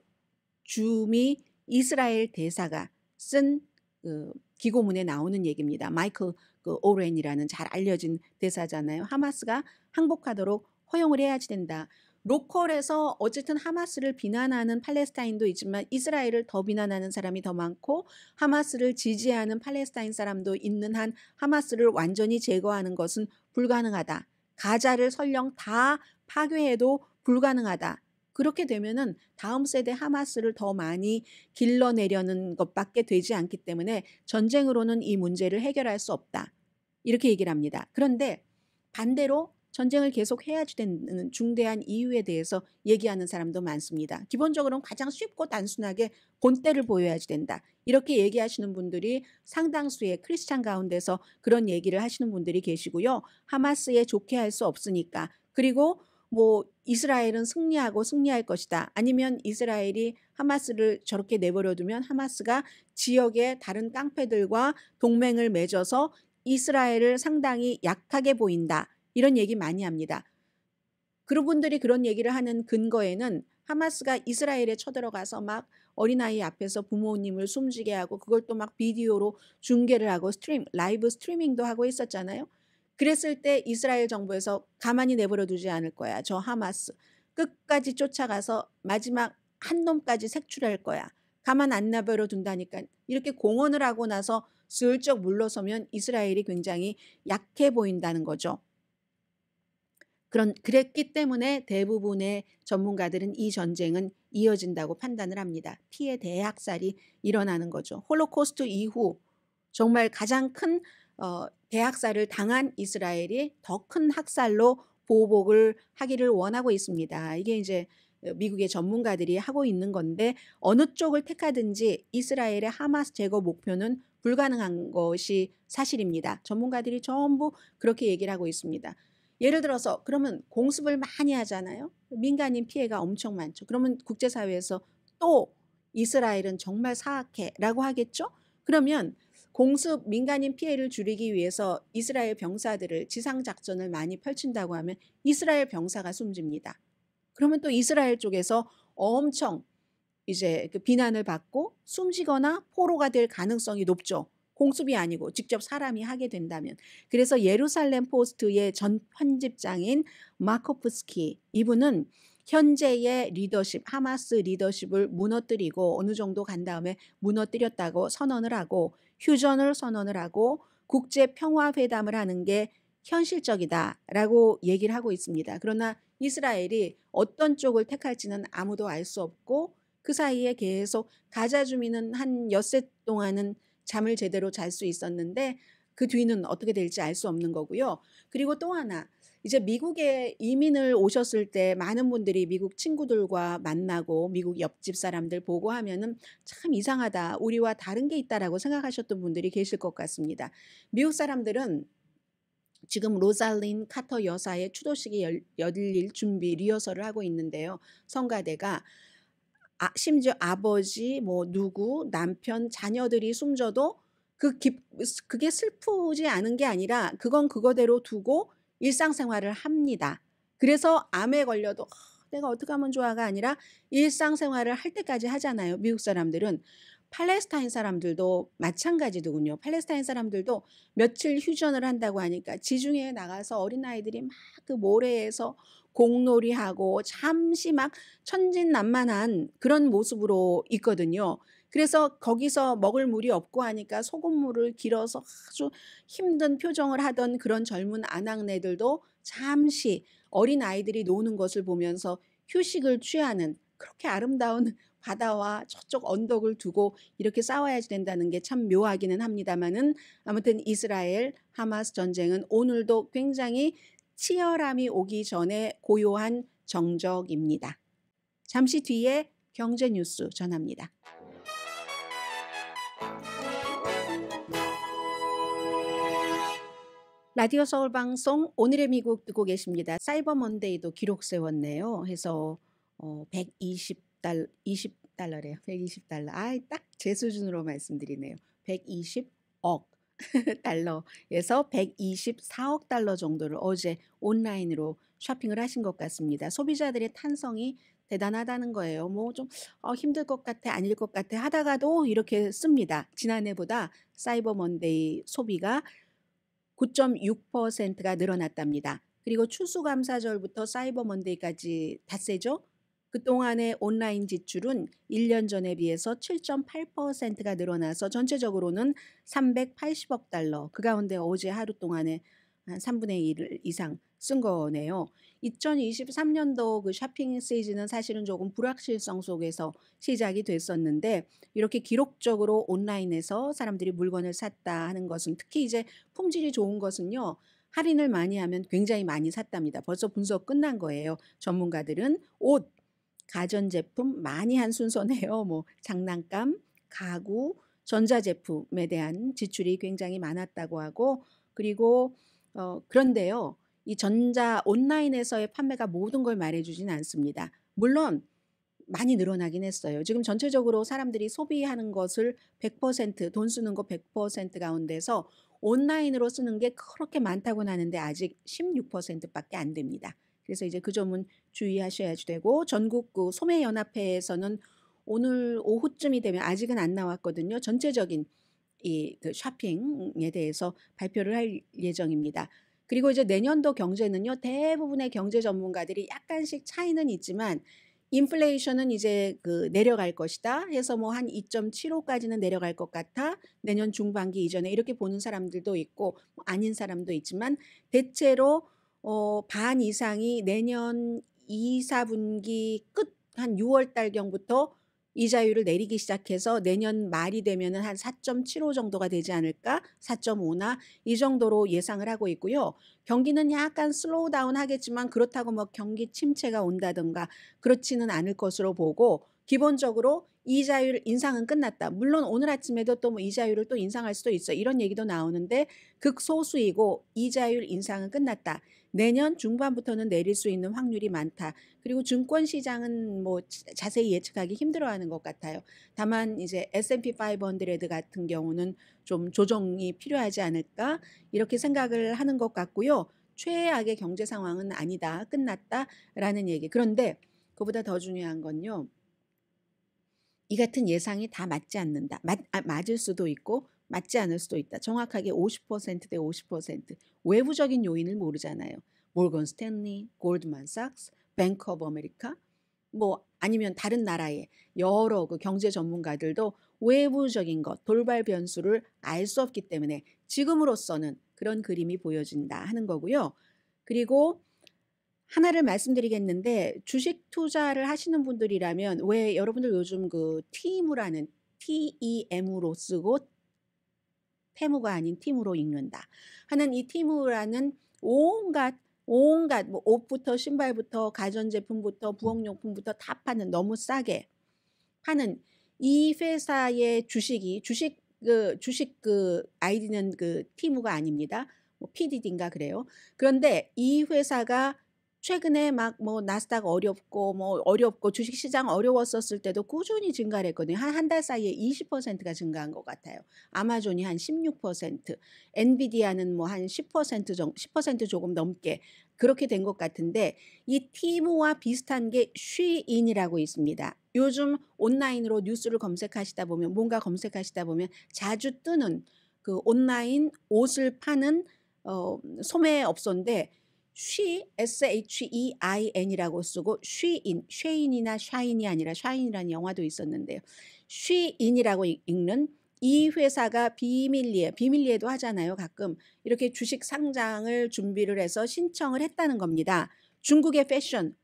주미 이스라엘 대사가 쓴 그 기고문에 나오는 얘기입니다. 마이클 그 오렌이라는 잘 알려진 대사잖아요. 하마스가 항복하도록 허용을 해야지 된다. 로컬에서 어쨌든 하마스를 비난하는 팔레스타인도 있지만 이스라엘을 더 비난하는 사람이 더 많고 하마스를 지지하는 팔레스타인 사람도 있는 한 하마스를 완전히 제거하는 것은 불가능하다. 가자를 설령 다 파괴해도 불가능하다. 그렇게 되면은 다음 세대 하마스를 더 많이 길러내려는 것밖에 되지 않기 때문에 전쟁으로는 이 문제를 해결할 수 없다. 이렇게 얘기를 합니다. 그런데 반대로 전쟁을 계속 해야지 되는 중대한 이유에 대해서 얘기하는 사람도 많습니다. 기본적으로는 가장 쉽고 단순하게 본때를 보여야지 된다. 이렇게 얘기하시는 분들이 상당수의 크리스찬 가운데서 그런 얘기를 하시는 분들이 계시고요. 하마스에 좋게 할 수 없으니까. 그리고 뭐 이스라엘은 승리할 것이다. 아니면 이스라엘이 하마스를 저렇게 내버려두면 하마스가 지역의 다른 깡패들과 동맹을 맺어서 이스라엘을 상당히 약하게 보인다. 이런 얘기 많이 합니다. 그분들이 그런 얘기를 하는 근거에는 하마스가 이스라엘에 쳐들어가서 막 어린아이 앞에서 부모님을 숨지게 하고 그걸 또 막 비디오로 중계를 하고 라이브 스트리밍도 하고 있었잖아요. 그랬을 때 이스라엘 정부에서 가만히 내버려 두지 않을 거야. 저 하마스 끝까지 쫓아가서 마지막 한 놈까지 색출할 거야. 가만 안 내버려 둔다니까. 이렇게 공언을 하고 나서 슬쩍 물러서면 이스라엘이 굉장히 약해 보인다는 거죠. 그랬기 때문에 대부분의 전문가들은 이 전쟁은 이어진다고 판단을 합니다. 피해 대학살이 일어나는 거죠. 홀로코스트 이후 정말 가장 큰 대학살을 당한 이스라엘이 더 큰 학살로 보복을 하기를 원하고 있습니다. 이게 이제 미국의 전문가들이 하고 있는 건데 어느 쪽을 택하든지 이스라엘의 하마스 제거 목표는 불가능한 것이 사실입니다. 전문가들이 전부 그렇게 얘기를 하고 있습니다. 예를 들어서 그러면 공습을 많이 하잖아요. 민간인 피해가 엄청 많죠. 그러면 국제사회에서 또 이스라엘은 정말 사악해라고 하겠죠. 그러면 공습 민간인 피해를 줄이기 위해서 이스라엘 병사들을 지상작전을 많이 펼친다고 하면 이스라엘 병사가 숨집니다. 그러면 또 이스라엘 쪽에서 엄청 이제 그 비난을 받고 숨지거나 포로가 될 가능성이 높죠. 공습이 아니고 직접 사람이 하게 된다면. 그래서 예루살렘 포스트의 전 편집장인 마코프스키 이분은 현재의 리더십, 하마스 리더십을 무너뜨리고 어느 정도 간 다음에 무너뜨렸다고 선언을 하고 휴전을 선언을 하고 국제 평화 회담을 하는 게 현실적이다라고 얘기를 하고 있습니다. 그러나 이스라엘이 어떤 쪽을 택할지는 아무도 알 수 없고 그 사이에 계속 가자 주민은 한 엿새 동안은 잠을 제대로 잘 수 있었는데 그 뒤는 어떻게 될지 알 수 없는 거고요. 그리고 또 하나 이제 미국에 이민을 오셨을 때 많은 분들이 미국 친구들과 만나고 미국 옆집 사람들 보고 하면은 참 이상하다. 우리와 다른 게 있다라고 생각하셨던 분들이 계실 것 같습니다. 미국 사람들은 지금 로살린 카터 여사의 추도식이 열릴 준비 리허설을 하고 있는데요. 성가대가 심지어 아버지, 뭐 누구, 남편, 자녀들이 숨져도 그게 슬프지 않은 게 아니라 그건 그거대로 두고 일상생활을 합니다. 그래서 암에 걸려도 내가 어떻게 하면 좋아가 아니라 일상생활을 할 때까지 하잖아요. 미국 사람들은. 팔레스타인 사람들도 마찬가지더군요. 팔레스타인 사람들도 며칠 휴전을 한다고 하니까 지중해에 나가서 어린아이들이 막 그 모래에서 공놀이하고 잠시 막 천진난만한 그런 모습으로 있거든요. 그래서 거기서 먹을 물이 없고 하니까 소금물을 길어서 아주 힘든 표정을 하던 그런 젊은 아낙네들도 잠시 어린아이들이 노는 것을 보면서 휴식을 취하는 그렇게 아름다운 바다와 저쪽 언덕을 두고 이렇게 싸워야 된다는 게 참 묘하기는 합니다만은 아무튼 이스라엘 하마스 전쟁은 오늘도 굉장히 치열함이 오기 전에 고요한 정적입니다. 잠시 뒤에 경제 뉴스 전합니다. 라디오 서울 방송 오늘의 미국 듣고 계십니다. 사이버 먼데이도 기록 세웠네요. 해서 20달러래요. 120달러. 딱 제 수준으로 말씀드리네요. 120억 달러에서 124억 달러 정도를 어제 온라인으로 쇼핑을 하신 것 같습니다. 소비자들의 탄성이 대단하다는 거예요. 뭐 좀 힘들 것 같아, 아닐 것 같아 하다가도 이렇게 씁니다. 지난해보다 사이버 먼데이 소비가 9.6%가 늘어났답니다. 그리고 추수감사절부터 사이버 먼데이까지 닷새죠. 그동안의 온라인 지출은 1년 전에 비해서 7.8%가 늘어나서 전체적으로는 380억 달러, 그 가운데 어제 하루 동안에 한 3분의 1 이상 쓴 거네요. 2023년도 그 쇼핑 시즌은 사실은 조금 불확실성 속에서 시작이 됐었는데 이렇게 기록적으로 온라인에서 사람들이 물건을 샀다 하는 것은 특히 이제 품질이 좋은 것은요. 할인을 많이 하면 굉장히 많이 샀답니다. 벌써 분석 끝난 거예요. 전문가들은 옷, 가전제품 많이 한 순서네요. 뭐 장난감, 가구, 전자제품에 대한 지출이 굉장히 많았다고 하고 그리고 그런데요. 이 온라인에서의 판매가 모든 걸 말해주진 않습니다. 물론 많이 늘어나긴 했어요. 지금 전체적으로 사람들이 소비하는 것을 100%, 돈 쓰는 거 100% 가운데서 온라인으로 쓰는 게 그렇게 많다고는 하는데 아직 16%밖에 안 됩니다. 그래서 이제 그 점은 주의하셔야 되고 전국 그 소매연합회에서는 오늘 오후쯤이 되면 아직은 안 나왔거든요. 전체적인 그 쇼핑에 대해서 발표를 할 예정입니다. 그리고 이제 내년도 경제는요. 대부분의 경제 전문가들이 약간씩 차이는 있지만 인플레이션은 이제 그 내려갈 것이다 해서 뭐 한 2.75까지는 내려갈 것 같아. 내년 중반기 이전에 이렇게 보는 사람들도 있고 뭐 아닌 사람도 있지만 대체로 반 이상이 내년 2, 4분기 끝 한 6월 달경부터 이자율을 내리기 시작해서 내년 말이 되면은 한 4.75 정도가 되지 않을까? 4.5나 이 정도로 예상을 하고 있고요. 경기는 약간 슬로우 다운 하겠지만 그렇다고 뭐 경기 침체가 온다든가 그렇지는 않을 것으로 보고 기본적으로 이자율 인상은 끝났다. 물론 오늘 아침에도 또 뭐 이자율을 또 인상할 수도 있어. 이런 얘기도 나오는데 극소수이고 이자율 인상은 끝났다. 내년 중반부터는 내릴 수 있는 확률이 많다. 그리고 증권 시장은 뭐 자세히 예측하기 힘들어하는 것 같아요. 다만 이제 S&P 500 같은 경우는 좀 조정이 필요하지 않을까 이렇게 생각을 하는 것 같고요. 최악의 경제 상황은 아니다. 끝났다라는 얘기. 그런데 그보다 더 중요한 건요. 이 같은 예상이 다 맞지 않는다. 맞을 수도 있고 맞지 않을 수도 있다. 정확하게 50%대 50%. 외부적인 요인을 모르잖아요. 몰건 스탠리, 골드만삭스, 뱅크 오브 아메리카 뭐 아니면 다른 나라의 여러 그 경제 전문가들도 외부적인 것, 돌발 변수를 알 수 없기 때문에 지금으로서는 그런 그림이 보여진다 하는 거고요. 그리고 하나를 말씀드리겠는데 주식 투자를 하시는 분들이라면 왜 여러분들 요즘 그 티무라는 TEM으로 쓰고 태무가 아닌 팀으로 읽는다 하는 이 티무라는 온갖 뭐 옷부터 신발부터 가전제품부터 부엌용품부터 다 파는 너무 싸게 파는 이 회사의 주식 그 아이디는 그 티무가 아닙니다. 뭐 PDD인가 그래요. 그런데 이 회사가 최근에 막 뭐 나스닥 어렵고 주식 시장 어려웠었을 때도 꾸준히 증가를 했거든요. 한 달 사이에 20%가 증가한 것 같아요. 아마존이 한 16%, 엔비디아는 뭐 한 10% 정도, 10% 조금 넘게 그렇게 된 것 같은데 이 티무와 비슷한 게 쉬인이라고 있습니다. 요즘 온라인으로 뉴스를 검색하시다 보면 뭔가 검색하시다 보면 자주 뜨는 그 온라인 옷을 파는 소매업소인데 SHEIN이라고 쓰고 쉐인이나 샤인이 아니라 샤인이라는 영화도 있었는데요. 쉬인이라고 읽는 이 회사가 비밀리에도 하잖아요. 가끔 이렇게 주식 상장을 준비를 해서 신청을 했다는 겁니다. 중국의 패션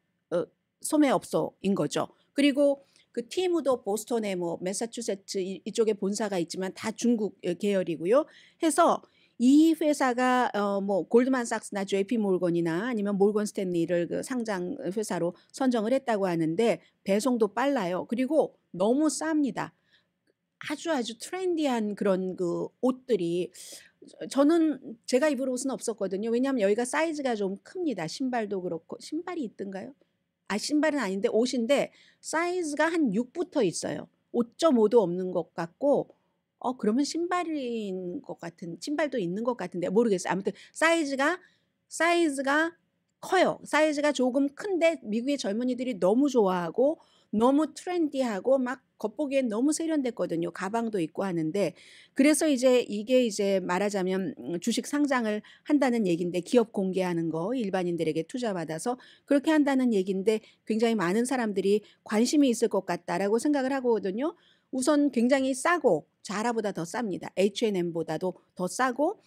소매업소인 거죠. 그리고 그 티무도 보스턴에 뭐 매사추세츠 이쪽에 본사가 있지만 다 중국 계열이고요. 해서 이 회사가 뭐 골드만삭스나 JP 몰건이나 아니면 몰건 스탠리를 그 상장 회사로 선정을 했다고 하는데 배송도 빨라요. 그리고 너무 쌉니다. 아주 트렌디한 그런 그 옷들이 저는 제가 입을 옷은 없었거든요. 왜냐하면 여기가 사이즈가 좀 큽니다. 신발도 그렇고 신발이 있던가요? 신발은 아닌데 옷인데 사이즈가 한 6부터 있어요. 5.5도 없는 것 같고 그러면 신발인 것 같은 신발도 있는 것 같은데 모르겠어요. 아무튼 사이즈가 커요. 사이즈가 조금 큰데 미국의 젊은이들이 너무 좋아하고 너무 트렌디하고 막 겉보기엔 너무 세련됐거든요. 가방도 있고 하는데 그래서 이게 말하자면 주식 상장을 한다는 얘기인데 기업 공개하는 거 일반인들에게 투자받아서 그렇게 한다는 얘기인데 굉장히 많은 사람들이 관심이 있을 것 같다라고 생각을 하거든요. 우선 굉장히 싸고 자라보다 더 쌉니다. H&M보다도 더 싸고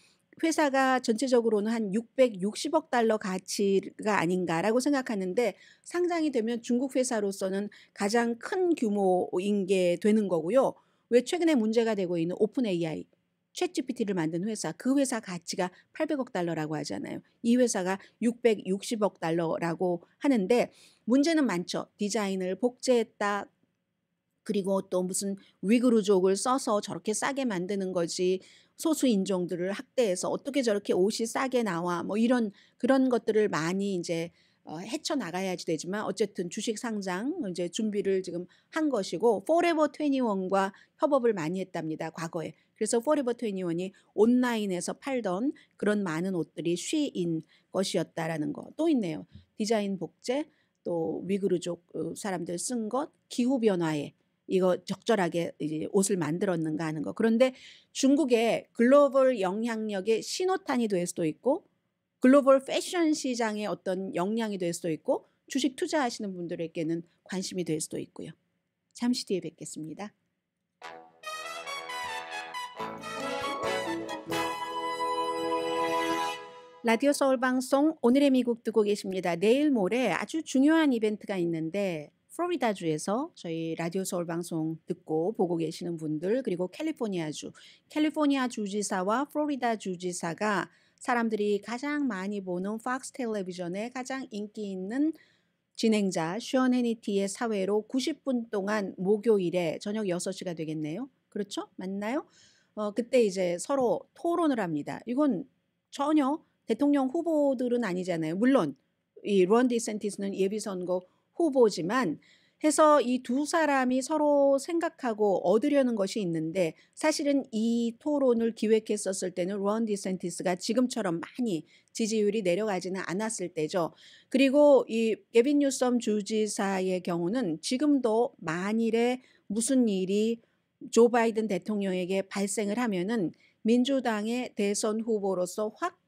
회사가 전체적으로는 한 660억 달러 가치가 아닌가라고 생각하는데 상장이 되면 중국 회사로서는 가장 큰 규모인 게 되는 거고요. 왜 최근에 문제가 되고 있는 오픈 AI, 챗GPT를 만든 회사, 그 회사 가치가 800억 달러라고 하잖아요. 이 회사가 660억 달러라고 하는데 문제는 많죠. 디자인을 복제했다. 그리고 또 무슨 위그루족을 써서 저렇게 싸게 만드는 거지. 소수 인종들을 학대해서 어떻게 저렇게 옷이 싸게 나와 뭐 이런 그런 것들을 많이 이제 헤쳐나가야지 되지만 어쨌든 주식 상장 이제 준비를 지금 한 것이고 포레버 21과 협업을 많이 했답니다. 과거에. 그래서 포레버 21이 온라인에서 팔던 그런 많은 옷들이 쉬인 것이었다라는 거. 또 있네요. 디자인 복제 또 위그루족 사람들 쓴 것 기후 변화에 이거 적절하게 이제 옷을 만들었는가 하는 거. 그런데 중국의 글로벌 영향력의 신호탄이 될 수도 있고 글로벌 패션 시장의 어떤 역량이 될 수도 있고 주식 투자하시는 분들에게는 관심이 될 수도 있고요. 잠시 뒤에 뵙겠습니다. 라디오 서울 방송 오늘의 미국 듣고 계십니다. 내일 모레 아주 중요한 이벤트가 있는데 플로리다주에서 저희 라디오 서울 방송 듣고 보고 계시는 분들 그리고 캘리포니아 주지사와 플로리다 주지사가 사람들이 가장 많이 보는 팍스 텔레비전의 가장 인기 있는 진행자 션 해니티의 사회로 90분 동안 목요일에 저녁 6시가 되겠네요. 그렇죠? 맞나요? 그때 이제 서로 토론을 합니다. 이건 전혀 대통령 후보들은 아니잖아요. 물론 이 론 디센티스는 예비선거 후보지만 해서 이 두 사람이 서로 생각하고 얻으려는 것이 있는데 사실은 이 토론을 기획했었을 때는 론 디센티스가 지금처럼 많이 지지율이 내려가지는 않았을 때죠. 그리고 이 게빈 뉴섬 주지사의 경우는 지금도 만일에 무슨 일이 조 바이든 대통령에게 발생을 하면은 민주당의 대선 후보로서 확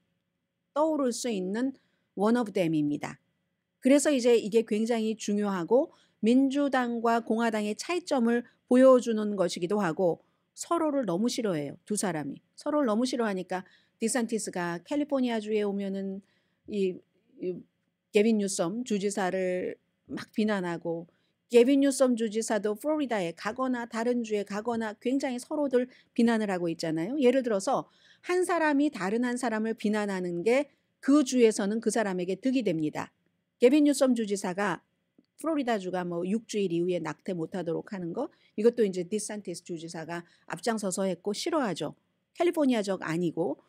떠오를 수 있는 one of them입니다. 그래서 이제 이게 굉장히 중요하고 민주당과 공화당의 차이점을 보여주는 것이기도 하고 서로를 너무 싫어해요. 두 사람이. 서로를 너무 싫어하니까 디산티스가 캘리포니아주에 오면은 이 게빈 뉴섬 주지사를 막 비난하고 게빈 뉴섬 주지사도 플로리다에 가거나 다른 주에 가거나 굉장히 서로들 비난을 하고 있잖아요. 예를 들어서 한 사람이 다른 한 사람을 비난하는 게 그 주에서는 그 사람에게 득이 됩니다. 게빈 뉴섬 주지사가 플로리다주가 뭐 6주일 이후에 낙태 못하도록 하는 거 이것도 이제 디산티스 주지사가 앞장서서 했고 싫어하죠. 캘리포니아적 아니고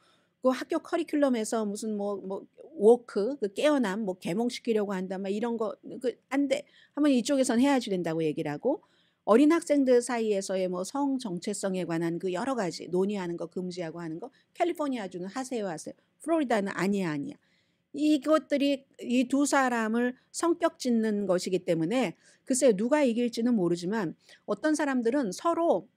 그 학교 커리큘럼에서 무슨 뭐 워크 그 깨어남 뭐 계몽시키려고 한다 막 이런 거 그 안 돼. 하면 이쪽에선 해야지 된다고 얘기를 하고 어린 학생들 사이에서의 뭐 성 정체성에 관한 그 여러 가지 논의하는 거 금지하고 하는 거 캘리포니아주는 하세요. 플로리다는 아니야. 이것들이 이 두 사람을 성격 짓는 것이기 때문에 글쎄요 누가 이길지는 모르지만 어떤 사람들은 서로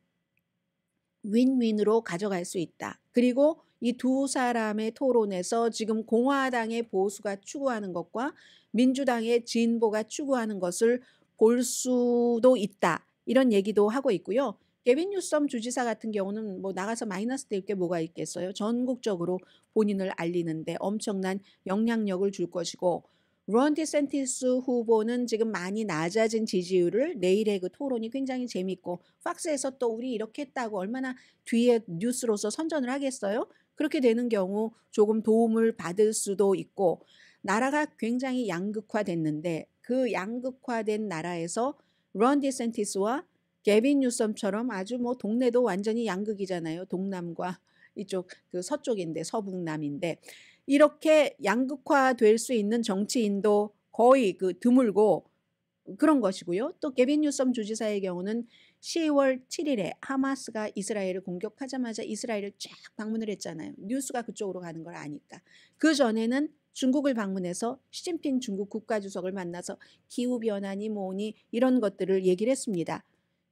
윈윈으로 가져갈 수 있다. 그리고 이 두 사람의 토론에서 지금 공화당의 보수가 추구하는 것과 민주당의 진보가 추구하는 것을 볼 수도 있다. 이런 얘기도 하고 있고요. 게빈 뉴섬 주지사 같은 경우는 뭐 나가서 마이너스 될 게 뭐가 있겠어요. 전국적으로 본인을 알리는데 엄청난 영향력을 줄 것이고 론 디센티스 후보는 지금 많이 낮아진 지지율을 내일의 그 토론이 굉장히 재밌고 팍스에서 또 우리 이렇게 했다고 얼마나 뒤에 뉴스로서 선전을 하겠어요? 그렇게 되는 경우 조금 도움을 받을 수도 있고 나라가 굉장히 양극화됐는데 그 양극화된 나라에서 론 디센티스와 게빈 뉴섬처럼 아주 뭐 동네도 완전히 양극이잖아요. 동남과 이쪽 그 서쪽인데 서북남인데 이렇게 양극화될 수 있는 정치인도 거의 그 드물고 그런 것이고요. 또 게빈 뉴섬 주지사의 경우는 10월 7일에 하마스가 이스라엘을 공격하자마자 이스라엘을 쫙 방문을 했잖아요. 뉴스가 그쪽으로 가는 걸 아니까. 그 전에는 중국을 방문해서 시진핑 중국 국가주석을 만나서 기후변화니 뭐니 이런 것들을 얘기를 했습니다.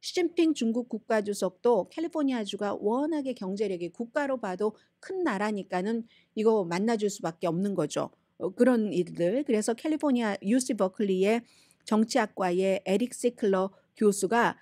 시진핑 중국 국가주석도 캘리포니아주가 워낙에 경제력이 국가로 봐도 큰 나라니까는 이거 만나줄 수밖에 없는 거죠. 그런 일들. 그래서 캘리포니아 UC 버클리의 정치학과의 에릭 시클러 교수가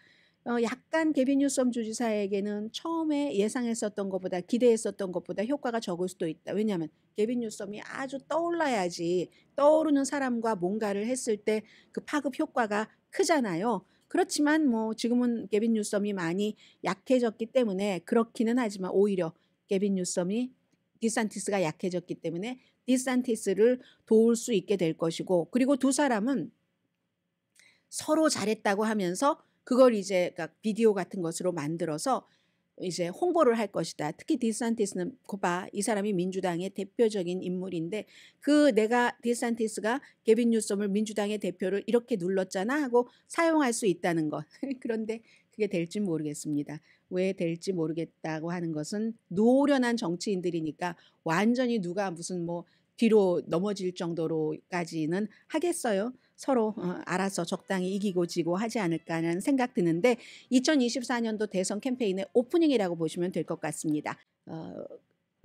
약간 게빈 뉴섬 주지사에게는 처음에 예상했었던 것보다 기대했었던 것보다 효과가 적을 수도 있다. 왜냐하면 게빈 뉴섬이 아주 떠올라야지 떠오르는 사람과 뭔가를 했을 때 그 파급 효과가 크잖아요. 그렇지만 뭐 지금은 게빈 뉴섬이 많이 약해졌기 때문에 그렇기는 하지만 오히려 게빈 뉴섬이 디산티스가 약해졌기 때문에 디산티스를 도울 수 있게 될 것이고 그리고 두 사람은 서로 잘했다고 하면서 그걸 이제 그러니까 비디오 같은 것으로 만들어서 이제 홍보를 할 것이다. 특히 디산티스는 거봐 이 사람이 민주당의 대표적인 인물인데 그 내가 디산티스가 게빈 뉴섬을 민주당의 대표를 이렇게 눌렀잖아 하고 사용할 수 있다는 것. 그런데 그게 될지 모르겠습니다. 왜 될지 모르겠다고 하는 것은 노련한 정치인들이니까 완전히 누가 무슨 뭐 뒤로 넘어질 정도로까지는 하겠어요. 서로 알아서 적당히 이기고 지고 하지 않을까라는 생각 드는데 2024년도 대선 캠페인의 오프닝이라고 보시면 될 것 같습니다.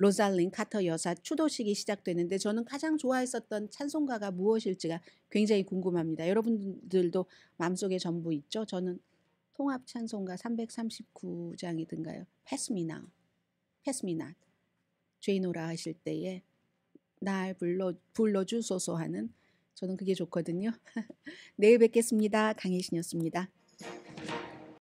로잘린 카터 여사 추도식이 시작되는데 저는 가장 좋아했었던 찬송가가 무엇일지가 굉장히 궁금합니다. 여러분들도 마음속에 전부 있죠? 저는 통합 찬송가 339장이든가요. Pass me now, pass me not. 죄인오라 하실 때에 날 불러주소서 하는 저는 그게 좋거든요. 내일 뵙겠습니다. 강혜신이었습니다.